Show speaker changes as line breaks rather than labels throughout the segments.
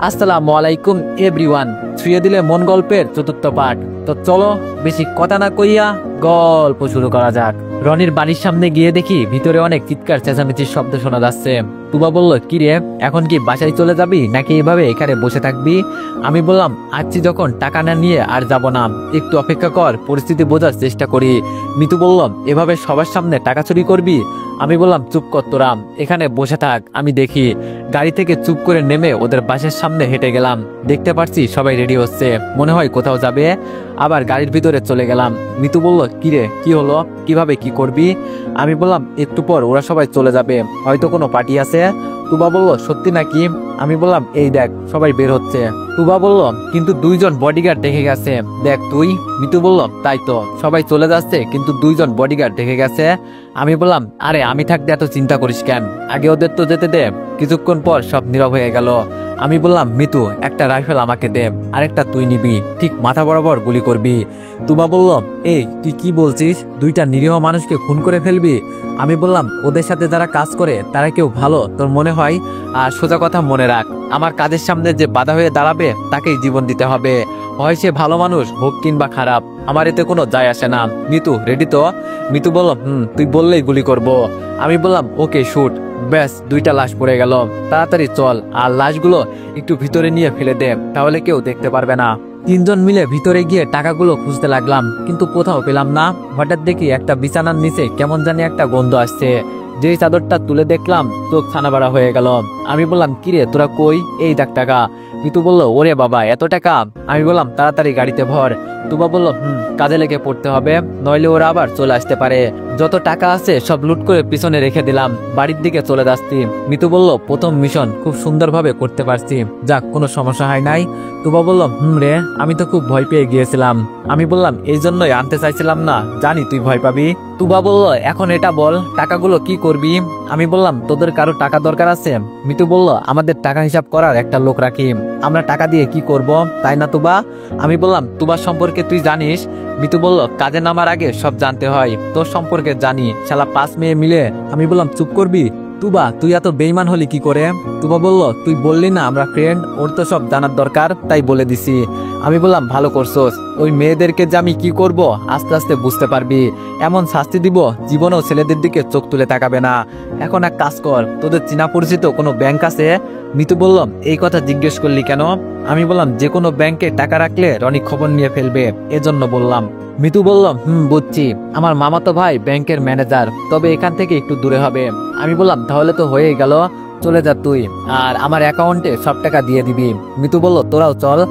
আসসালামু আলাইকুম এভরিওয়ান। ছুঁয়ে দিলে মন গল্পের চতুর্থ পার্ট। তো চলো বেশি কথা না কইয়া গল্প শুরু করা যাক। রনির বাড়ির সামনে গিয়ে দেখি ভিতরে অনেক চিৎকার চেঁচামেচির শব্দ শোনা যাচ্ছে। তুবা বলল, কি রে, এখন কি বাসায় চলে যাবি নাকি এভাবে এখানে বসে থাকবি? আমি বললাম, আসছি যখন টাকা না নিয়ে আর যাব না, একটু অপেক্ষা কর, পরিস্থিতি বোঝার চেষ্টা করি। মিতু বলল, এভাবে সবার সামনে টাকা চুরি করবি? আমি বললাম, চুপ কর তোরা, এখানে বসে থাক, আমি দেখি। গাড়ি থেকে চুপ করে নেমে ওদের বাসের সামনে হেঁটে গেলাম। দেখতে পাচ্ছি সবাই রেডি হচ্ছে, মনে হয় কোথাও যাবে। আবার গাড়ির ভিতরে চলে গেলাম। মিতু বলল, কিরে, কি হলো, কিভাবে কি করবি? আমি বললাম, একটু পর ওরা সবাই চলে যাবে, হয়তো কোনো পার্টি আছে। তুবা বলল, সত্যি নাকি? আমি বললাম, এই দেখ সবাই বের হচ্ছে। তুবা বলল, কিন্তু 2জন বডিগার্ড দেখে গেছে, দেখ তুই। মিতু বলল, তাই তো, সবাই চলে যাচ্ছে কিন্তু 2জন বডিগার্ড দেখে গেছে। আমি বললাম, আরে আমি থাকতে এত চিন্তা করিস কেন, আগে ওদের তো যেতে দে। কিছুক্ষণ পর সব নীরব হয়ে গেল। আমি বললাম, মিতু, একটা রাইফেল আমাকে দে, আরেকটা তুই নিবি, ঠিক মাথা বরাবর গুলি করবি। তুবা বলল, এই তুই কি বলছিস, 2টা নিরীহ মানুষকে খুন করে ফেলবি? আমি বললাম, ওদের সাথে যারা কাজ করে তারা কেউ ভালো তোর মনে হয়? আর সোজা কথা মনে রাখ, আমার কাজের সামনে যে বাধা হয়ে দাঁড়াবে তাকেই জীবন দিতে হবে, হয় সে ভালো মানুষ হোক কিংবা খারাপ, আমার এতে কোনো যায় আসে না। মিতু রেডি তো? মিতু বলল, তুই বললেই গুলি করব। আমি বললাম, ওকে শুট। ব্যাস, 2টা লাশ পড়ে গেল, তাড়াতাড়ি চল, আর লাশগুলো একটু ভিতরে নিয়ে ফেলে দে, তাহলে কেউ দেখতে পারবে না। 3জন মিলে ভিতরে গিয়ে টাকাগুলো খুঁজতে লাগলাম, কিন্তু কোথাও পেলাম না। হঠাৎ দেখি একটা বিছানার নিচে কেমন জানি একটা গন্ধ আসছে। যেই চাদরটা তুলে দেখলাম, চোখ ছানাবাড়া হয়ে গেল। আমি বললাম, কিরে তোরা কই, এই দেখ টাকা। মিতু বলল, ওরে বাবা, এত টাকা? আমি বললাম, তাড়াতাড়ি গাড়িতে ভর। তুবা বলল, কাজে লেগে পড়তে হবে, নইলে ওরা আবার চলে আসতে পারে। যত টাকা আছে সব লুট করে পিছনে রেখে দিলাম, বাড়ির দিকে চলে যাচ্ছি। মিতু বলল, প্রথম মিশন খুব সুন্দরভাবে করতে পারছি, যাক কোনো সমস্যা হয় নাই। তুবা বলল, রে, আমি তো খুব ভয় পেয়ে গিয়েছিলাম। আমি বললাম, এই জন্যই আনতে চাইছিলাম না, জানি তুই ভয় পাবি। তুবা বলল, এখন এটা বল, টাকাগুলো কি করবি? আমি বললাম, তোদের কারো টাকা দরকার আছে? মিতু বলল, আমাদের টাকা হিসাব করার একটা লোক রাখি, আমরা টাকা দিয়ে কি করব, তাই না তুবা? আমি বললাম, তুবার সম্পর্কে তুই জানিস? মিতু বলল, কাজে নামার আগে সব জানতে হয়, তোর সম্পর্কে জানি, শালা 5 মেয়ে মিলে। আমি বললাম, চুপ করবি? তুবা, তুই এত বেইমান হলি কি করে? তুবা বলল, তুই বললি না আমরা ফ্রেন্ড, ওর তো সব জানার দরকার, তাই বলে দিছি। আমি বললাম, ভালো করছোস, ওই মেয়েদেরকে যে আমি কি করব আস্তে আস্তে বুঝতে পারবি, এমন শাস্তি দিব জীবনেও ছেলেদের দিকে চোখ তুলে তাকাবে না। এখন এক কাজ কর, তোদের চেনা পরিচিত কোনো ব্যাংক আছে? মিতু বলল, এই কথা জিজ্ঞেস করলি কেন? আমি বললাম, যে কোনো ব্যাংকে টাকা রাখলে রনি খবর নিয়ে ফেলবে, এজন্য বললাম। মিতু বলল, বুঝছি, আমার মামাতো ভাই ব্যাংকের ম্যানেজার, তবে এখান থেকে একটু দূরে হবে। আমি বললাম, তাহলে তো হয়েই গেল, চলে যা তুই, আর আমার অ্যাকাউন্টে সব টাকা দিয়ে দিবি। মিতু বলল, তোরাও চল।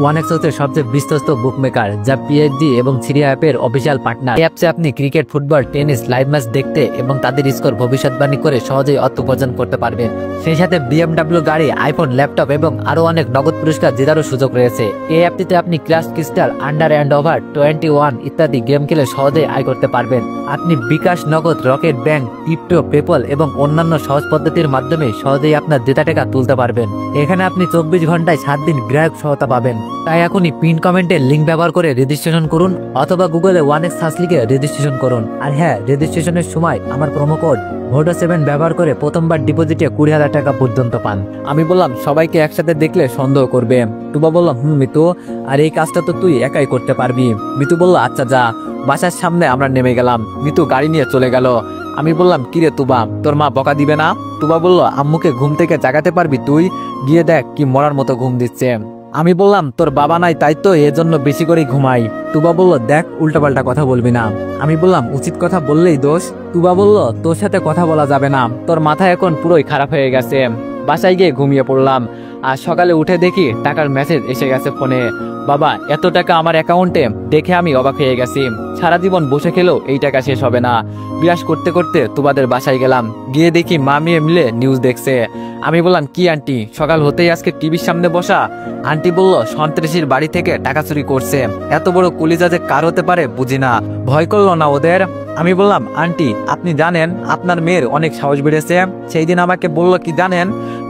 1x হচ্ছে সবচেয়ে বিশ্বস্ত বুকমেকার, যা পিএইচডি এবং সিরিয়া অ্যাপের অফিসিয়াল পার্টনার। এই অ্যাপসে আপনি cricket, football, tennis live match দেখতে এবং তাদের স্কোর ভবিষ্যৎবাণী করে সহজেই অর্থ উপার্জন করতে পারবেন। সেই সাথে BMW গাড়ি, আইফোন, ল্যাপটপ এবং আরো অনেক নগদ পুরস্কার জেতারও সুযোগ রয়েছে। এই অ্যাপটিতে আপনি class crystal, under and over 21 ইত্যাদি গেম খেলে সহজেই আয় করতে পারবেন। আপনি বিকাশ, নগদ, রকেট ব্যাংক, ক্রিপ্টো, পেপল এবং অন্যান্য সহজ পদ্ধতির মাধ্যমে সহজেই আপনার জেতা টাকা তুলতে পারবেন। এখানে আপনি 24 ঘন্টায় 7 দিন গ্রাহক সহায়তা পাবেন। তাই এখনই পিন কমেন্টের লিঙ্ক ব্যবহার করে রেজিস্ট্রেশন করুন, অথবা গুগলে 1x সার্চ লিখে রেজিস্ট্রেশন করুন। আর হ্যাঁ, রেজিস্ট্রেশনের সময় আমার প্রোমো কোড VODO7 ব্যবহার করে প্রথমবার ডিপোজিটে 20,000 টাকা পর্যন্ত পান। আমি বললাম, সবাইকে একসাথে দেখলে সন্দেহ করবে। তুবা বলল, মিতু, আর এই কাজটা তো তুই একাই করতে পারবি। মিতু বলল, আচ্ছা যা। বাসার সামনে আমরা নেমে গেলাম, মিতু গাড়ি নিয়ে চলে গেল। আমি বললাম, কিরে তুবা, তোর মা বকা দিবে না? তুবা বলল, আম্মুকে ঘুম থেকে জাগাতে পারবি তুই? গিয়ে দেখ কি মরার মতো ঘুম দিচ্ছে। আমি বললাম, তোর বাবা নাই তাই তো এজন্য বেশি করে ঘুমাই। তুবা বলল, দেখ উল্টাপাল্টা কথা বলবি না। আমি বললাম, উচিত কথা বললেই দোষ। তুবা বলল, তোর সাথে কথা বলা যাবে না, তোর মাথা এখন পুরোই খারাপ হয়ে গেছে। বাসায় গিয়ে ঘুমিয়ে পড়লাম, আর সকালে উঠে দেখি টাকার মেসেজ এসে গেছে ফোনে। বাবা, এত টাকা আমার অ্যাকাউন্টে, দেখে আমি অবাক হয়ে গেছি। সারা জীবন বসে খেলেও এই টাকা শেষ হবে না। বিরাস করতে করতে তুবাদের বাসায় গেলাম, গিয়ে দেখি মা মেয়ে মিলে নিউজ দেখছে। আমি বললাম, কি আন্টি, সকাল হতেই আজকে টিভির সামনে বসা? আন্টি বলল, সন্ত্রাসীর বাড়ি থেকে টাকা চুরি করছে, এত বড় কলিজা যে কার হতে পারে বুঝি না, ভয় করলো না ওদের? আমি বললাম, আন্টি আপনি জানেন আপনার মেয়ের অনেক সাহস বেড়েছে, সেই দিন আমাকে বলল কি জানেন,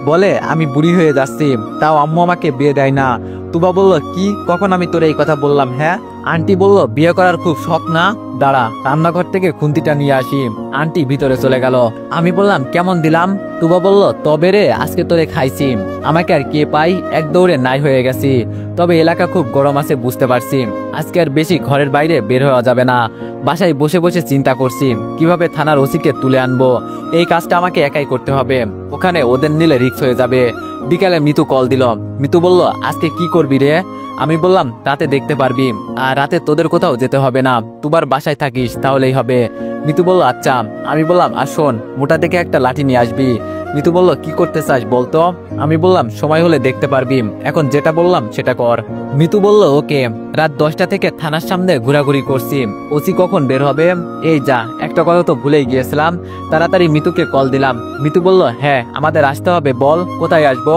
বলে আমি বুড়ি হয়ে যাচ্ছি, তাও আম্মু আমাকে বিয়ে দেয় না। তুবা বলল, কি, কখন আমি তোর এই কথা বললাম? হ্যাঁ, আন্টি বলল বিয়ে করার খুব শখ না, দাঁড়া রান্নাঘর থেকে খুন্তিটা নিয়ে আসি। আন্টি ভিতরে চলে গেল। আমি বললাম কেমন দিলাম? তুবা বলল তবে রে আজকে তোরে খাইছি, আমাকে আর কে পাই, এক দৌড়ে নাই হয়ে গেছি। তবে এলাকা খুব গরম আছে বুঝতে পারছি, আজকে আর বেশি ঘরের বাইরে বের হওয়া যাবে না। বাসায় বসে বসে চিন্তা করছি কিভাবে থানার ওসিকে তুলে আনবো। এই কাজটা আমাকে একাই করতে হবে, ওখানে ওদের নিলে রিস্ক হয়ে যাবে। বিকালে মিতু কল দিল। মিতু বলল আজকে কি করবি রে? আমি বললাম রাতে দেখতে পারবি, আর রাতে তোদের কোথাও যেতে হবে না, তুবার বাসায় থাকিস তাহলেই হবে। মিতু বলল আচ্ছা। আমি বললাম আর শোন, মোটা থেকে একটা লাঠি নিয়ে আসবি। মিতু বলল কি করতে চাস বলতো? আমি বললাম সময় হলে দেখতে পারবি, এখন যেটা বললাম সেটা কর। মিতু বলল ওকে। রাত 10টা থেকে থানার সামনে ঘোরাঘুরি করছি, ওসি কখন বের হবে? এই যা, একটা কথা তো ভুলেই গিয়েছিলাম, তাড়াতাড়ি মিতুকে কল দিলাম। মিতু বলল হ্যাঁ আমাদের আসতে হবে, বল কোথায় আসবো?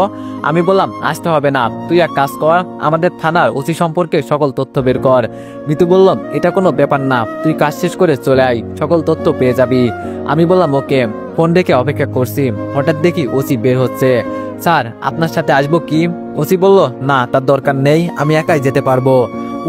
আমি বললাম আসতে হবে না, তুই এক কাজ কর, আমাদের থানার ওসি সম্পর্কে সকল তথ্য বের কর। মিতু বলল এটা কোনো ব্যাপার না, তুই কাজ শেষ করে চলে আয়, সকল তথ্য পেয়ে যাবি। আমি বললাম ওকে। ফোন রেখে অপেক্ষা করছি, হঠাৎ দেখি ওসি বের হচ্ছে। স্যার আপনার সাথে আসবো কি? ওসি বলল না তার দরকার নেই, আমি একাই যেতে পারবো।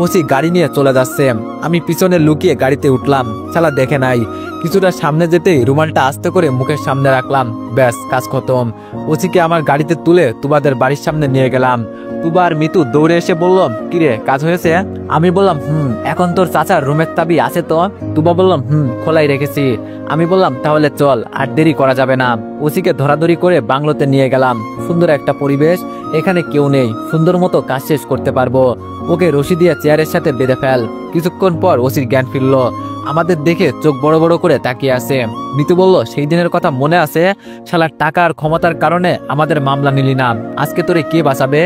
ওসি গাড়ি নিয়ে চলে যাচ্ছে, আমি পিছনে লুকিয়ে গাড়িতে উঠলাম, শালা দেখে নাই। কিছুটা সামনে যেতেই রুমালটা আস্তে করে মুখের সামনে রাখলাম, ব্যাস কাজ খতম। ওসিকে আমার গাড়িতে তুলে তুবাদের বাড়ির সামনে নিয়ে গেলাম। তুবা আর মিতু দৌড়ে এসে বলল কিরে কাজ হয়েছে? আমি বললাম এখন তোর চাচার রুমের চাবি আছে তো? তুবা বললাম খোলাই রেখেছি। আমি বললাম তাহলে চল, আর দেরি করা যাবে না। ওসিকে ধরাধরি করে বাংলোতে নিয়ে গেলাম, সুন্দর একটা পরিবেশ, এখানে কেউ নেই, সুন্দর মতো কাজ শেষ করতে পারবো। ওকে রশি দিয়ে চেয়ারের সাথে বেঁধে ফেল। কিছুক্ষণ পর ওসির জ্ঞান ফিরল, আমাদের দেখে চোখ বড় বড় করে তাকিয়ে আছে। মিতু বলল সেই দিনের কথা মনে আছে? শালার টাকা আর ক্ষমতার কারণে আমাদের মামলা নিলি না, আজকে তোরে কে বাঁচাবে?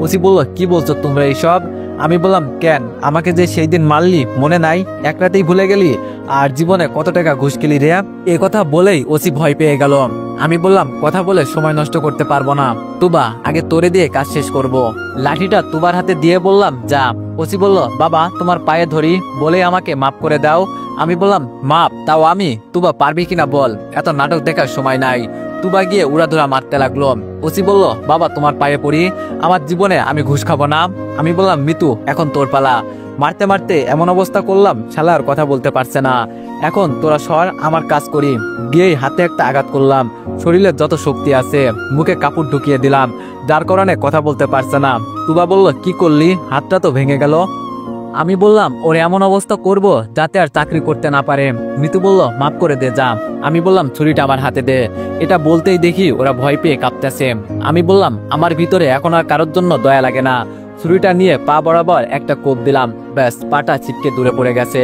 ওসি বলল কি বলছো তোমরা এইসব? আমি বললাম কেন, আমাকে যে সেই দিন মারলি মনে নাই? এক রাতেই ভুলে গেলি? আর জীবনে কত টাকা ঘুষ খেলি রে? এ কথা বলেই ওসি ভয় পেয়ে গেল। আমি বললাম কথা বলে সময় নষ্ট করতে পারবো না, তুবা আগে তোরে দিয়ে কাজ শেষ করব। লাঠিটা তুবার হাতে দিয়ে বললাম যা। ওসি বলল বাবা তোমার পায়ে ধরি, বলে আমাকে মাফ করে দাও। আমি বললাম মাপ তাও আমি? তুবা পারবি কিনা বল, এত নাটক দেখার সময় নাই। তুবা গিয়ে উড়াধুরা মারতে লাগলো। ওসি বলল বাবা তোমার পায়ে পড়ি, আমার জীবনে আমি ঘুষ খাবো না। আমি বললাম মিতু এখন তোর পালা। মারতে মারতে এমন অবস্থা করলাম শালা আর কথা বলতে পারছে না। এখন তোরা সর, আমার কাজ করি। গিয়েই হাতে একটা আঘাত করলাম, শরীরে যত শক্তি আছে মুখে কাপড় ঢুকিয়ে দিলাম, যার কারণে কথা বলতে পারছে না। তুবা বলল কি করলি, হাতটা তো ভেঙে গেল। আমি বললাম ওর এমন অবস্থা করব যাতে আর চাকরি করতে না পারে। মিতু বলল মাফ করে দে যা। আমি বললাম ছুরিটা আমার হাতে দে। এটা বলতেই দেখি ওরা ভয় পেয়ে কাঁপতেছে। আমি বললাম আমার ভিতরে এখন আর কারোর জন্য দয়া লাগে না। ছুরিটা নিয়ে পা বরাবর একটা কোপ দিলাম, ব্যাস পাটা ছিটকে দূরে পড়ে গেছে।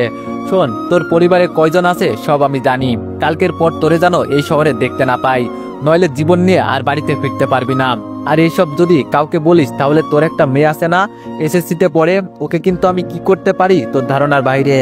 শোন তোর পরিবারে কয়জন আছে সব আমি জানি, কালকের পর তোরে যেন এই শহরে দেখতে না পাই, নইলে জীবন নিয়ে আর বাড়িতে ফিরতে পারবি না। আর এইসব যদি কাউকে বলিস তাহলে তোর একটা মেয়ে আছে না, এসএসসিতে পড়ে, ওকে কিন্তু আমি কি করতে পারি তোর ধারণার বাইরে।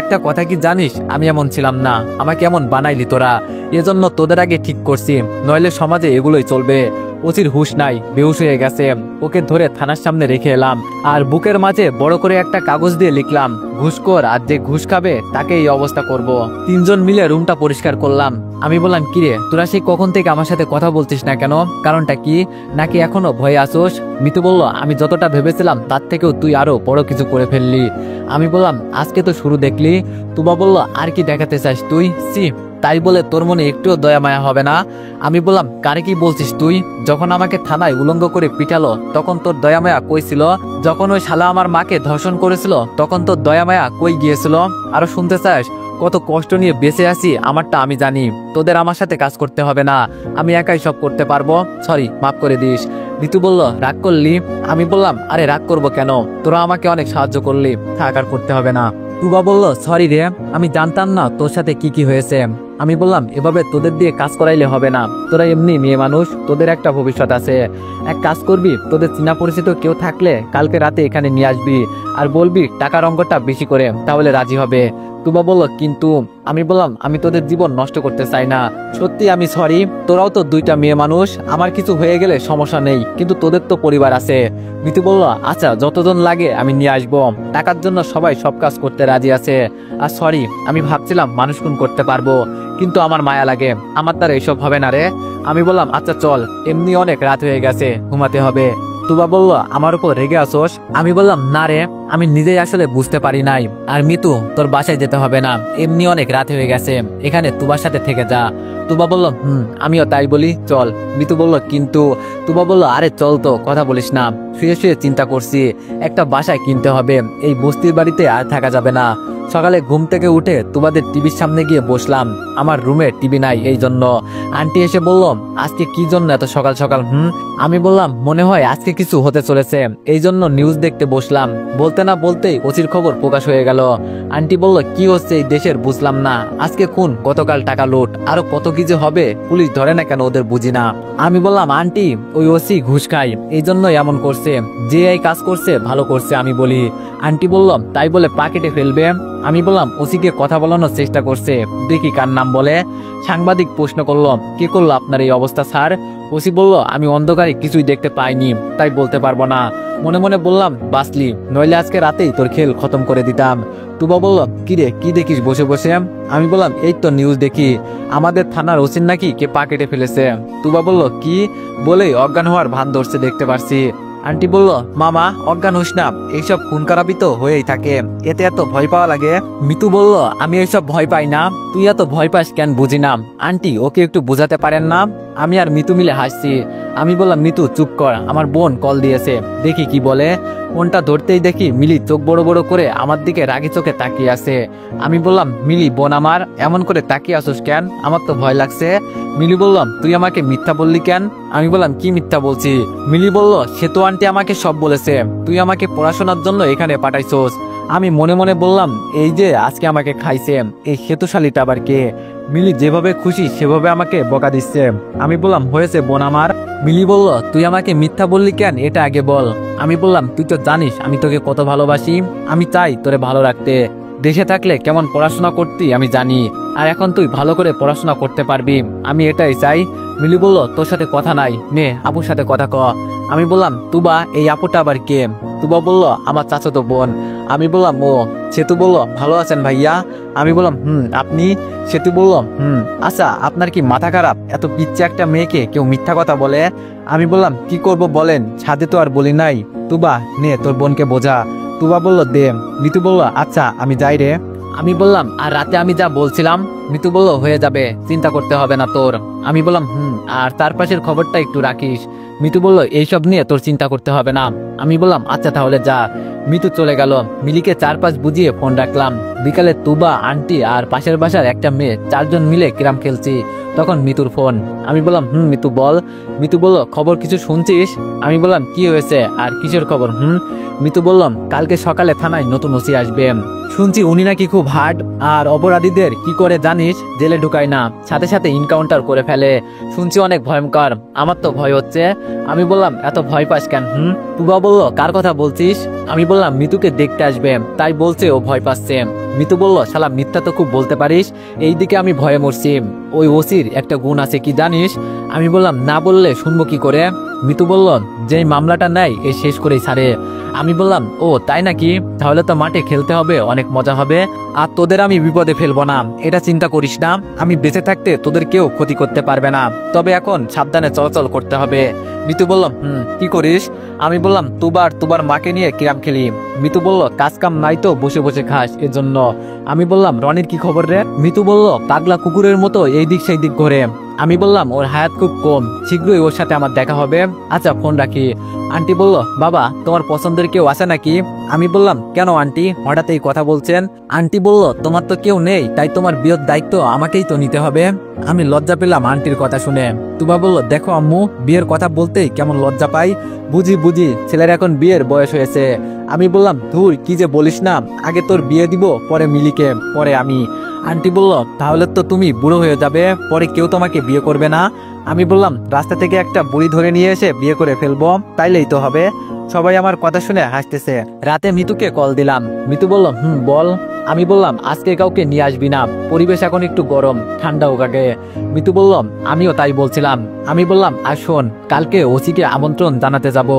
একটা কথা কি জানিস, আমি এমন ছিলাম না, আমাকে এমন বানাইলি তোরা, এজন্য তোদের আগে ঠিক করছি, নইলে সমাজে এগুলোই চলবে। ওসির হুশ নাই, বেহুশ হয়ে গেছে। ওকে ধরে থানার সামনে রেখে এলাম, আর বুকের মাঝে বড় করে একটা কাগজ দিয়ে লিখলাম ঘুষখোর, আর যে ঘুষ খাবে তাকে এই অবস্থা করব। তিনজন মিলে রুমটা পরিষ্কার করলাম। আমি বললাম কিরে তোরা সেই কখন থেকে আমার সাথে কথা বলছিস না কেন, কারণটা কি, নাকি এখনো ভয়ে আসোস? মিতু বলল আমি যতটা ভেবেছিলাম তার থেকেও তুই আরো বড় কিছু করে ফেললি। আমি বললাম আজকে তো শুরু দেখলি। তুবা বলল আর কি দেখাতে চাস তুই? সি, তাই বলে তোর মনে একটুও দয়া মায়া হবে না? আমি বললাম কারে কি বলছিস তুই? যখন আমাকে থানায় উলঙ্গ করে পিটালো তখন তোর দয়া মায়া কই ছিল? যখন ওই শালা আমার মাকে ধর্ষণ করেছিল তখন তোর দয়া মায়া কই গিয়েছিল? আরো শুনতে চাস? কত কষ্ট নিয়ে বেঁচে আছি আমারটা আমি জানি, তোদের আমার সাথে কাজ করতে হবে না, আমি একাই সব করতে পারবো, সরি মাফ করে দিস। ঋতু বলল রাগ করলি? আমি বললাম আরে রাগ করবো কেন, তোরা আমাকে অনেক সাহায্য করলি, থাক আর করতে হবে না। তুবা বলল সরি রে, আমি জানতাম না তোর সাথে কি কি হয়েছে। আমি বললাম এভাবে তোদের দিয়ে কাজ করাইলে হবে না, তোরা এমনি মেয়ে মানুষ, তোদের একটা ভবিষ্যৎ আছে। এক কাজ করবি, তোদের চেনা পরিচিত কেউ থাকলে কালকে রাতে এখানে নিয়ে আসবি, আর বলবি টাকার অঙ্কটা বেশি করে, তাহলে রাজি হবে। তুবা বলল কিন্তু? আমি বললাম আমি তোদের জীবন নষ্ট করতে চাই না, সত্যি আমি সরি, তোরাও তো দুইটা মেয়ে মানুষ, আমার কিছু হয়ে গেলে সমস্যা নেই, কিন্তু তোদের তো পরিবার আছে। মিতু বলল আচ্ছা যতজন লাগে আমি নিয়ে আসবো, টাকার জন্য সবাই সব কাজ করতে রাজি আছে। আর সরি, আমি ভাবছিলাম মানুষ খুন করতে পারবো, কিন্তু আমার মায়া লাগে, আমার দ্বারা এসব হবে না রে। আমি বললাম আচ্ছা চল, এমনি অনেক রাত হয়ে গেছে, ঘুমাতে হবে। তুবা বলল, আমার উপর রেগে আসোস? আমি বললাম, না রে, আমি নিজেই আসলে বুঝতে পারি নাই। আর মিতু, তোর বাসায় যেতে হবে না, এমনি অনেক রাত হয়ে গেছে, এখানে তুবার সাথে থেকে যা। তুবা বলল, আমিও তাই বলি, চল। মিতু বলল, কিন্তু। তুবা বলল, আরে চল তো, কথা বলিস না, শুয়ে শুয়ে চিন্তা করছি, একটা বাসায় কিনতে হবে, এই বস্তির বাড়িতে আর থাকা যাবে না। সকালে ঘুম থেকে উঠে তুবাদের টিভির সামনে গিয়ে বসলাম, আমার রুমে টিভি নাই এই জন্য। আন্টি এসে বলল, আজকে কি জন্য এত সকাল সকাল? আমি বললাম, মনে হয় আজকে কিছু হতে চলেছে, এই জন্য নিউজ দেখতে বসলাম। বলতে না বলতেই ওসির খবর প্রকাশ হয়ে গেল। আন্টি বলল, কি হচ্ছে এই দেশের বুঝলাম না, আজকে খুন, গতকাল টাকা লুট, আরো কত কি যে হবে, পুলিশ ধরে না কেন ওদের বুঝি না। আমি বললাম, আন্টি, ওই ওসি ঘুষ খায়, এই জন্য এমন করছে, যে এই কাজ করছে ভালো করছে আমি বলি। আন্টি বলল, তাই বলে পা কেটে ফেলবে? আমি বললাম, ওসিকে কথা বলানোর চেষ্টা করছে, দেখি কার নাম বলে। সাংবাদিক প্রশ্ন করলো, কি করলো আপনার এই অবস্থা স্যার? ওসি বলল, আমি অন্ধকারে কিছুই দেখতে পাইনি, তাই বলতে পারবো না। মনে মনে বললাম, বাসলি, নইলে আজকে রাতেই তোর খেল খতম করে দিতাম। তুবা বলল, কিরে, কি দেখিস বসে বসে? আমি বললাম, এই তো নিউজ দেখি, আমাদের থানার ওসির নাকি কে পা কেটে ফেলেছে। তুবা বলল, কি বলেই অজ্ঞান হওয়ার ভান ধরছে দেখতে পারছি। আন্টি বলল, মামা অজ্ঞান হোস না, এইসব খুন খারাপি তো হয়েই থাকে, এতে এত ভয় পাওয়া লাগে? মিতু বলল, আমি এইসব ভয় পাই না, তুই এত ভয় পাস কেন বুঝি না। আন্টি, ওকে একটু বোঝাতে পারেন না? আমি আর মিতু মিলে হাসছি। আমি বললাম, মিতু চুপ কর, আমার বোন কল দিয়েছে, দেখি কি বলে। ফোনটা ধরতেই দেখি মিলি চোখ বড় বড় করে আমার দিকে রাগি চোখে তাকিয়ে আছে। আমি বললাম, মিলি বোন আমার, এমন করে তাকিয়ে আসোস কেন? আমার তো ভয় লাগছে। মিলি বলল, তুই আমাকে মিথ্যা বললি কেন? আমি বললাম, কি মিথ্যা বলছি? মিলি বলল, সেতু আন্টি আমাকে সব বলেছে, তুই আমাকে পড়াশোনার জন্য এখানে পাঠাইছোস। আমি মনে মনে বললাম, এই যে আজকে আমাকে খাইছে, এই সেতুশালীটা আবার কে? মিলি যেভাবে খুশি সেভাবে আমাকে বকা দিচ্ছে। আমি বললাম, হয়েছে বোন আমার। মিলি বলল, তুই আমাকে মিথ্যা বললি কেন, এটা আগে বল। আমি বললাম, তুই তো জানিস আমি তোকে কত ভালোবাসি, আমি চাই তোরে ভালো রাখতে, দেশে থাকলে কেমন পড়াশোনা করতি আমি জানি, আর এখন তুই ভালো করে পড়াশোনা করতে পারবি, আমি এটাই চাই। মিলি বলল, তোর সাথে কথা নাই, নে আপুর সাথে কথা ক। আমি বললাম, তুবা, এই আপুটা আবার কে? তুবা বলল, আমার চাচাতো বোন। আমি বললাম, ও। সেতু বলল, ভালো আছেন ভাইয়া? আমি বললাম, আপনি? সেতু বলল, আচ্ছা, আপনার কি মাথা খারাপ, এত পিচ্ছে একটা মেয়েকে কেউ মিথ্যা কথা বলে? আমি বললাম, কি করব বলেন, ছাদে তো আর বলি নাই। তুবা, নে তোর বোনকে বোঝা। তুবা বলল, দে। মিতু বলল, আচ্ছা আমি যাই রে। আমি বললাম, আর রাতে আমি যা বলছিলাম? মিতু বলল, হয়ে যাবে, চিন্তা করতে হবে না তোর। আমি বললাম, আর তার পাশের খবরটা একটু রাখিস। মিতু বলল, এইসব নিয়ে তোর চিন্তা করতে হবে না। আমি বললাম, আচ্ছা তাহলে যা। মিতু চলে গেল। মিলিকে চারপাশ বুঝিয়ে ফোন রাখলাম। বিকালে তুবা, আন্টি আর পাশের বাসার একটা মেয়ে, চারজন মিলে ক্যারাম খেলছি, তখন মিতুর ফোন। আমি বললাম, মিতু বল। মিতু বলল, খবর কিছু শুনছিস? আমি বললাম, কি হয়েছে আর কিসের খবর? মিতু বললাম, কালকে সকালে থানায় নতুন ওসি আসবে, শুনছি উনি নাকি খুব হার্ড, আর অপরাধীদের কি করে জানিস, জেলে ঢুকায় না, সাথে সাথে ইনকাউন্টার করে ফেলে, শুনছি অনেক ভয়ঙ্কর, আমার তো ভয় হচ্ছে। আমি বললাম, এত ভয় পাস কেন? তুবা বলল, কার কথা বলছিস? আমি বললাম, মিতুকে দেখতে আসবে, তাই বলছে ও ভয় পাচ্ছে। মিতু বলল, শালা মিথ্যা তো খুব বলতে পারিস, এইদিকে আমি ভয়ে মরছি, ওই ওসির একটা গুণ আছে কি জানিস? আমি বললাম, না বললে শুনবো কি করে? মিতু বলল, যেই মামলাটা নেয় এ শেষ করেই ছাড়ে। আমি বললাম, ও তাই নাকি? তাহলে তো মাঠে খেলতে হবে, অনেক মজা হবে, আর তোদের আমি বিপদে ফেলবো না, এটা চিন্তা করিস না, আমি বেঁচে থাকতে তোদের কেউ ক্ষতি করতে পারবে না, তবে এখন সাবধানে চলাচল করতে হবে। মিতু বলল, কি করিস? আমি বললাম, তুবার মাকে নিয়ে ক্যারাম খেলি। মিতু বলল, কাজ কাম নাই তো বসে বসে খাস এজন্য। আমি বললাম, রনির কি খবর রে? মিতু বলল, পাগলা কুকুরের মতো এই দিক সেই দিক ঘোরে। আমি বললাম, ওর হায়াত খুব কম, শীঘ্রই ওর সাথে আমার দেখা হবে, আচ্ছা ফোন রাখি। আন্টি বলল, বাবা তোমার পছন্দের কেউ আছে নাকি? আমি বললাম, কেন আন্টি হঠাৎ এই কথা বলছেন? আন্টি বলল, তোমার তো কেউ নেই, তাই তোমার বিয়ের দায়িত্ব আমাকেই তো নিতে হবে। আমি লজ্জা পেলাম আন্টির কথা শুনে। তুবা বলল, দেখো আম্মু, বিয়ের কথা বলতেই কেমন লজ্জা পাই, বুঝি ছেলের এখন বিয়ের বয়স হয়েছে। আমি বললাম, ধুর কি যে বলিস না, আগে তোর বিয়ে দিব, পরে মিলিকে, পরে আমি। আন্টি বলল, তাহলে তো তুমি বুড়ো হয়ে যাবে, পরে কেউ তোমাকে বিয়ে করবে না। আমি বললাম, রাস্তা থেকে একটা বুড়ি ধরে নিয়ে এসে বিয়ে করে ফেলবো, তাইলেই তো হবে। সবাই আমার কথা শুনে হাসতেছে। রাতে মিতুকে কল দিলাম। মিতু বলল, বল। আমি বললাম, আজকে কাউকে নিয়ে আসবি না, পরিবেশ এখন একটু গরম, ঠান্ডা হোক আগে। মিতু বলল, আমিও তাই বলছিলাম। আমি বললাম, আর শোন, কালকে ওসিকে আমন্ত্রণ জানাতে যাব,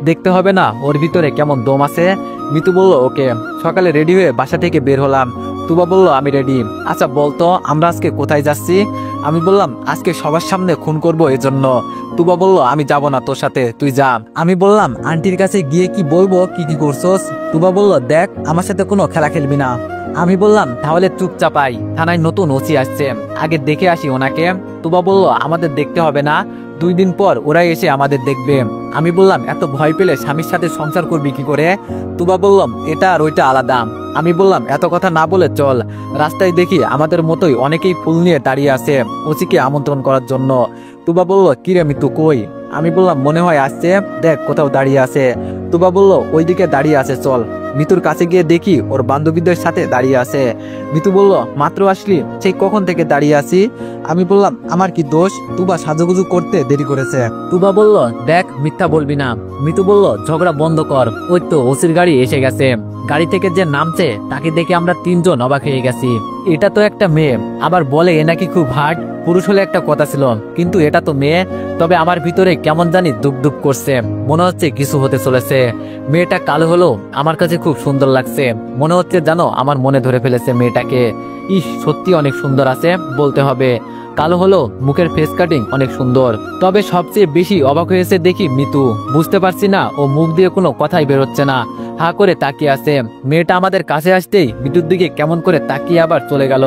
দেখতে হবে না ওর ভিতরে কেমন দম আছে। মিতু বলল, ওকে। সকালে রেডি হয়ে বাসা থেকে বের হলাম। তুবা বলল, আমি রেডি। আচ্ছা বলতো, আমরা আজকে কোথায় যাচ্ছি? আমি বললাম, আজকে সবার সামনে খুন করব এজন্য। তুবা বলল আমি যাব না তোর সাথে, তুই যা। আমি বললাম আন্টির কাছে গিয়ে কি বলবো কি কি করছস? তুবা বলল দেখ আমার সাথে কোনো খেলা খেলবি না। আমি বললাম তাহলে চুপচাপ আই, থানায় নতুন ওসি আসছে, আগে দেখে আসি ওনাকে। তুবা বলল আমাদের দেখতে হবে না, 2 দিন পর ওরাই এসে আমাদের দেখবে। আমি বললাম এত ভয় পেলে স্বামীর সাথে সংসার করবি কি করে? তুবা বললাম এটা আর ওইটা আলাদা। আমি বললাম এত কথা না বলে চল, রাস্তায় দেখি আমাদের মতোই অনেকেই ফুল নিয়ে দাঁড়িয়ে আছে ওসিকে আমন্ত্রণ করার জন্য। তুবা বলল কিরে মিতু কই? আমি বললাম মনে হয় আসছে, দেখ কোথাও দাঁড়িয়ে আছে। তুবা বলল ওইদিকে দাঁড়িয়ে আছে, চল। মিতুর কাছে গিয়ে দেখি ওর বান্ধবীদের সাথে দাঁড়িয়ে আছে। মিতু বলল মাত্র আসলি, সেই কখন থেকে দাঁড়িয়ে আছি? আমি বললাম আমার কি দোষ, তুবা সাজুগুজু করতে দেরি করেছে। তুবা বলল দেখ মিথ্যা বলবি না। মিতু বলল ঝগড়া বন্ধ কর, ওই তো ওসির গাড়ি এসে গেছে। গাড়ি থেকে যে নামছে তাকে দেখে আমরা 3 জন অবাক হয়ে গেছি। এটা তো একটা মেয়ে, আবার বলে এ নাকি খুব হার্ড, পুরুষ হলে একটা কথা ছিল, কিন্তু এটা তো মেয়ে। তবে আমার ভিতরে কেমন জানি দুপ দুপ করছে, মনে হচ্ছে কিছু হতে চলেছে। মেয়েটা কালো হলো আমার কাছে খুব সুন্দর লাগছে, মনে হচ্ছে জানো আমার মনে ধরে ফেলেছে মেয়েটাকে। ইস সত্যি অনেক সুন্দর আছে বলতে হবে। কালো হলো, মুখের ফেস কাটিং অনেক সুন্দর। তবে সবচেয়ে বেশি অবাক হয়েছে দেখি মিতু, বুঝতে পারছি না ও মুখ দিয়ে কোনো কথাই বেরোচ্ছে না, হা করে তাকিয়ে আছে। মেয়েটা আমাদের কাছে আসতেই মিতুর দিকে কেমন করে তাকিয়ে আবার চলে গেল।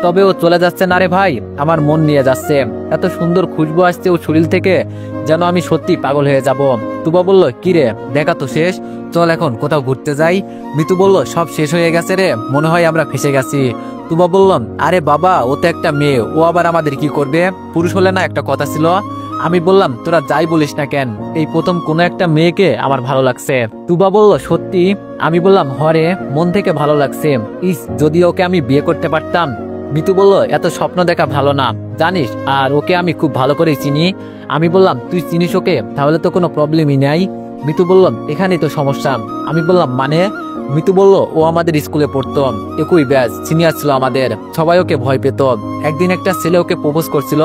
তবে ও চলে যাচ্ছে না রে ভাই, আমার মন নিয়ে যাচ্ছে। এত সুন্দর খুশবু আসছে ও শরীর থেকে, যেন আমি সত্যি পাগল হয়ে যাব। তুবা বলল কিরে দেখা তো শেষ, চল এখন কোথাও ঘুরতে যাই। মিতু বলল সব শেষ হয়ে গেছে রে, মনে হয় আমরা ফেসে গেছি। তুবা বললাম আরে বাবা ও তো একটা মেয়ে, ও আবার আমাদের কি করবে? পুরুষ হলে না একটা কথা ছিল। আমি বললাম তোরা যাই বলিস না কেন, এই প্রথম কোনো একটা মেয়েকে আমার ভালো লাগছে। তুবা বলল সত্যি? আমি বললাম হরে, মন থেকে ভালো লাগছে। ইস যদি ওকে আমি বিয়ে করতে পারতাম। মিতু বলল এত স্বপ্ন দেখা ভালো না জানিস, আর ওকে আমি খুব ভালো করেই চিনি। আমি বললাম তুই চিনিস ওকে, তাহলে তো কোনো প্রবলেমই নাই। মিতু বলল এখানেই তো সমস্যা। আমি বললাম মানে? মিতু বলল ও আমাদের স্কুলে পড়তো, একই ব্যাচ, সিনিয়র ছিল আমাদের, সবাই ওকে ভয় পেত। একদিন একটা ছেলে ওকে প্রপোজ করছিল,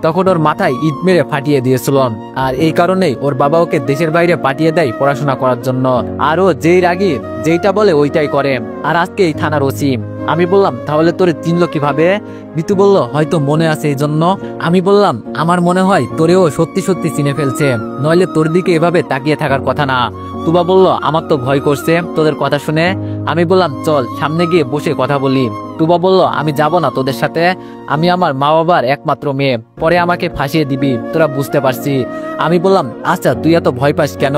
তখন ওর মাথায় ইট মেরে ফাটিয়ে দিয়েছিল, আর এই কারণেই ওর বাবা ওকে দেশের বাইরে পাঠিয়ে দেয় পড়াশোনা করার জন্য। আর ও যেই রাগী, যেইটা বলে ওইটাই করে, আর আজকে এই থানার ওসি। আমি বললাম তাহলে তোরে চিনলো কিভাবে? মিতু বলল হয়তো মনে আছে এই জন্য। আমি বললাম আমার মনে হয় তোরেও সত্যি সত্যি চিনে ফেলছে, নইলে তোর দিকে এভাবে তাকিয়ে থাকার কথা না। তুবা বলল আমার তো ভয় করছে তোদের কথা শুনে। আমি বললাম চল সামনে গিয়ে বসে কথা বলি। তুবা বলল আমি যাব না তোদের সাথে, আমি আমার মা বাবার একমাত্র মেয়ে, পরে আমাকে ফাঁসিয়ে দিবি তোরা বুঝতে পারছি। আমি বললাম আচ্ছা তুই এত ভয় পাস কেন?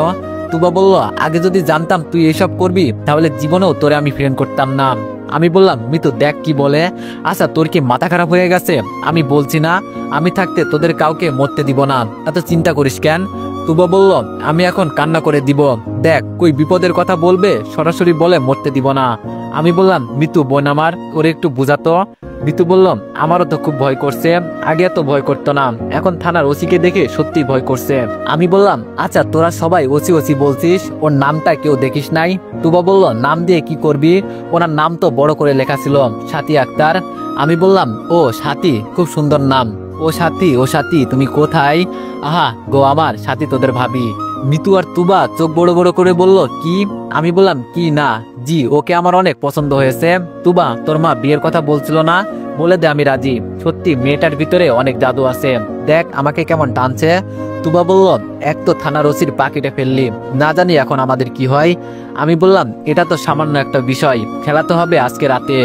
তুবা বলল আগে যদি জানতাম তুই এসব করবি তাহলে জীবনেও তোরে আমি ফ্রেন্ড করতাম না। আমি বললাম মিতু দেখ কি বলে, আচ্ছা তোর কি মাথা খারাপ হয়ে গেছে? আমি বলছি না আমি থাকতে তোদের কাউকে মরতে দিব না, এত চিন্তা করিস কেন? তুবা বলল আমি এখন কান্না করে দিব, দেখ কই বিপদের কথা বলবে সরাসরি বলে মরতে দিব না। আমি বললাম মিতু বোন আমার, ওরে একটু বুঝাতো। মিতু বলল আমারও তো খুব ভয় করছে, আগে এত ভয় করতো না, এখন থানার ওসিকে দেখে সত্যি ভয় করছে। আমি বললাম আচ্ছা তোরা সবাই ওসি ওসি বলছিস, ওর নামটা কেউ দেখিস নাই? তুবা বলল নাম দিয়ে কি করবি, ওনার নাম তো বড় করে লেখা ছিল সাথী আক্তার। আমি বললাম ও সাথী, খুব সুন্দর নাম। ও সাথী, ও সাথী তুমি কোথায়? আহা গো আমার সাথী তোদের ভাবি। মিতু আর তুবা চোখ বড় বড় করে বলল কি? আমি বললাম কি না জি ওকে আমার অনেক পছন্দ হয়েছে। তুবা তোর মা বিয়ের কথা বলছিল না, বলে দে আমি রাজি। সত্যি মেয়েটার ভিতরে অনেক জাদু আছে, দেখ আমাকে কেমন টানছে। তুবা বলল এক তো থানার ওসির পাকিটে ফেললি, না জানি এখন আমাদের কি হয়। আমি বললাম এটা তো সামান্য একটা বিষয়, খেলাতে হবে আজকে রাতে,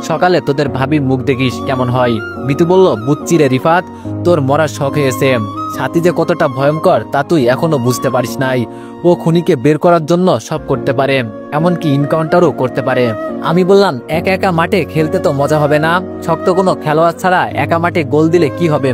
সকালে তোদের ভাবির মুখ দেখিস কেমন হয়। মিতু বলল বুঝছি রে রিফাত, তোর মরার শখ হয়েছে, সাথী যে কতটা ভয়ঙ্কর তা তুই এখনো বুঝতে পারিস নাই। ও খুনিকে বের করার জন্য সব করতে পারে, এমনকি ইনকাউন্টারও করতে পারে। আমি বললাম একা একা মাঠে খেলতে তো মজা হবে না, শক্ত কোনো খেলোয়াড় ছাড়া একা মাঠে গোল দিলে কি হবে?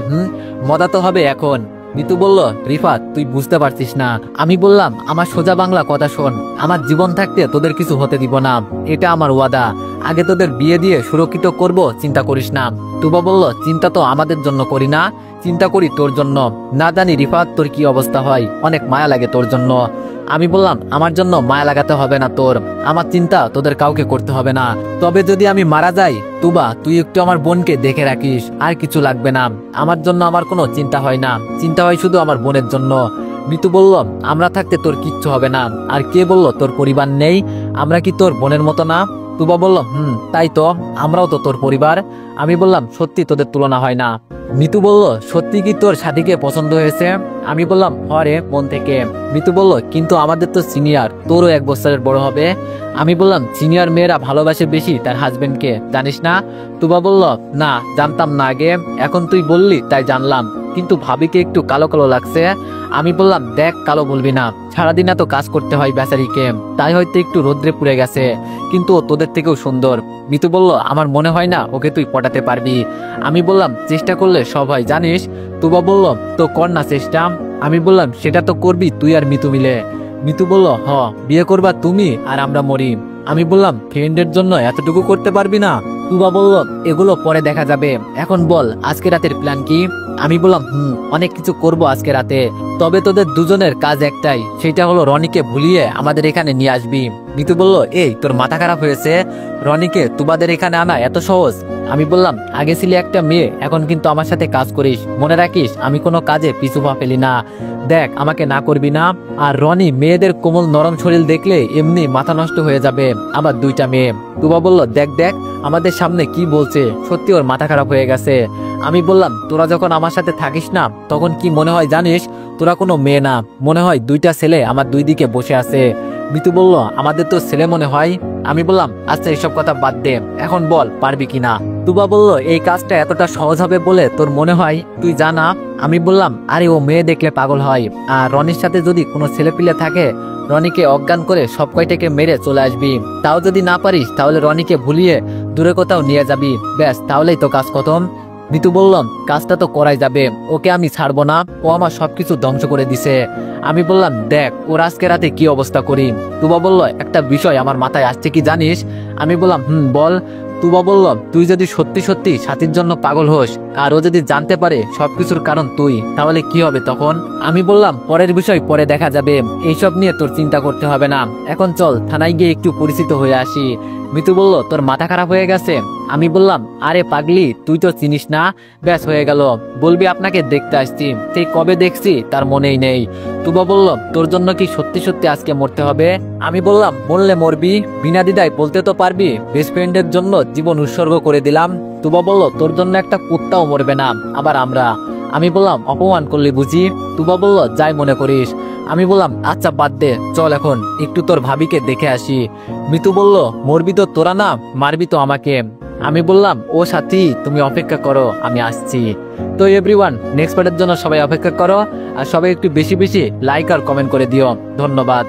মজা তো হবে এখন। মিতু বলল রিফাত তুই বুঝতে পারছিস না। আমি বললাম আমার সোজা বাংলা কথা শোন, আমার জীবন থাকতে তোদের কিছু হতে দিব না, এটা আমার ওয়াদা। আগে তোদের বিয়ে দিয়ে সুরক্ষিত করব, চিন্তা করিস না। তুবা বলল চিন্তা তো আমাদের জন্য করি না, চিন্তা করি তোর জন্য। না জানি রিফাত তোর কি অবস্থা হয়, অনেক মায়া লাগে তোর জন্য। আমি বললাম আমার জন্য মায়া লাগাতে হবে না তোর, আমার চিন্তা তোদের কাউকে করতে হবে না। তবে যদি আমি মারা যাই তুবা তুই একটু আমার বোনকে দেখে রাখিস, আর কিছু লাগবে না। আমার জন্য আমার কোনো চিন্তা হয় না, চিন্তা হয় শুধু আমার বোনের জন্য। মিতু বলল আমরা থাকতে তোর কিচ্ছু হবে না। আর কে বলল তোর পরিবার নেই? আমরা কি তোর বোনের মতো না? তুবা বলল তাই তো, আমরাও তো তোর পরিবার। আমি বললাম সত্যি তোদের তুলনা হয় না। মিতু বলল সত্যি কি তোর সাথীকে পছন্দ হয়েছে? আমি বললাম হরে মন থেকে। মিতু বলল কিন্তু আমাদের তো সিনিয়র, তোরও 1 বছরের বড় হবে। আমি বললাম সিনিয়র মেয়েরা ভালোবাসে বেশি তার হাজবেন্ডকে, জানিস না? তুবা বলল না জানতাম না আগে, এখন তুই বললি তাই জানলাম, কিন্তু ভাবিকে একটু কালো কালো লাগছে। আমি বললাম দেখ কালো বলবি না, সারাদিন এত কাজ করতে হয় বেচারিকে, তাই হয়তো একটু রোদ্রে পুড়ে গেছে, কিন্তু ও তোদের থেকেও সুন্দর। মিতু বলল আমার মনে হয় না ওকে তুই পটাতে পারবি। আমি বললাম চেষ্টা করলে সব হয় জানিস। তুবা বলল তো কর না চেষ্টা। আমি বললাম সেটা তো করবি তুই আর মিতু মিলে। মিতু বলল বিয়ে করবা তুমি আর আমরা মরি। আমি বললাম ফ্রেন্ডের জন্য এতটুকু করতে পারবি না? তুবা বলল এগুলো পরে দেখা যাবে, এখন বল আজকে রাতের প্ল্যান কি? আমি বললাম অনেক কিছু করব আজকে রাতে, তবে তোদের দুজনের কাজ একটাই, সেটা হলো রনিকে ভুলিয়ে আমাদের এখানে নিয়ে আসবি। মিতু বলল এই তোর মাথা খারাপ হয়েছে? রনিকে তুবাদের এখানে আনা এত সহজ? আমি বললাম আগে ছিলি একটা মেয়ে, এখন কিন্তু আমার সাথে কাজ করিস, মনে রাখিস আমি কোনো কাজে পিছু পা ফেলি না। দেখ আমাকে না করবি না। আর রনি মেয়েদের কোমল নরম শরীর দেখলে এমনি মাথা নষ্ট হয়ে যাবে, আবার 2টা মেয়ে। তুবা বলল দেখ দেখ আমাদের সামনে কি বলছে, সত্যি ওর মাথা খারাপ হয়ে গেছে। আমি বললাম তোরা যখন আমার সাথে থাকিস না তখন কি মনে হয় জানিস? তোরা কোনো মেয়ে না, মনে হয় 2টা ছেলে আমার 2 দিকে বসে আছে। মিতু বলল আমাদের তো ছেলে মনে হয়। আমি বললাম আচ্ছা এসব কথা বাদ দে, এখন বল পারবি কিনা? তুবা বলল এই কাজটা এতটা সহজ হবে বলে তোর মনে হয়? তুই জানা। আমি বললাম আরে ও মেয়ে দেখলে পাগল হয়, আর রনির সাথে যদি কোনো ছেলেপিলে থাকে রনিকে অজ্ঞান করে সব কয়টাকে মেরে চলে আসবি, তাও যদি না পারিস তাহলে রনিকে ভুলিয়ে দূরে কোথাও নিয়ে যাবি, ব্যাস তাহলেই তো কাজ খতম। মিতু বললাম কাজটা তো করাই যাবে, ওকে আমি ছাড়বো না, ও আমার সবকিছু ধ্বংস করে দিছে। আমি বললাম দেখ ওর আজকে রাতে কি অবস্থা করি। তুবা বলল একটা বিষয় আমার মাথায় আসছে কি জানিস? আমি বললাম বল। তুবা বলল তুই যদি সত্যি সত্যি সাথীর জন্য পাগল হোস আর ও যদি জানতে পারে সবকিছুর কারণ তুই, তাহলে কি হবে তখন? আমি বললাম পরের বিষয় পরে দেখা যাবে, এইসব নিয়ে তোর চিন্তা করতে হবে না, এখন চল থানায় গিয়ে একটু পরিচিত হয়ে আসি। মিতু বলল তোর মাথা খারাপ হয়ে গেছে? আমি বললাম আরে পাগলি তুই তো চিনিস না, ব্যাস হয়ে গেল, বলবি আপনাকে দেখতে আসছি, সেই কবে দেখছি তার মনেই নেই। তুবা বলল তোর জন্য কি সত্যি সত্যি আজকে মরতে হবে? আমি বললাম মরলে মরবি, বিনা দ্বিধায় বলতে তো পারবি বেস্ট ফ্রেন্ডের জন্য জীবন উৎসর্গ করে দিলাম। তুবা বলল তোর জন্য একটা কুত্তাও মরবে না, আবার আমরা। আমি বললাম অপমান করলি বুঝি? তুবা বলল যাই মনে করিস। আমি বললাম আচ্ছা বাদ দে, চল এখন একটু তোর ভাবিকে দেখে আসি। মিতু বলল মরবি তো তোরা না, মারবি তো আমাকে। আমি বললাম ও সাথী তুমি অপেক্ষা করো, আমি আসছি। তো এভরিওয়ান নেক্সট পার্টের জন্য সবাই অপেক্ষা করো, আর সবাই একটু বেশি বেশি লাইক আর কমেন্ট করে দিও। ধন্যবাদ।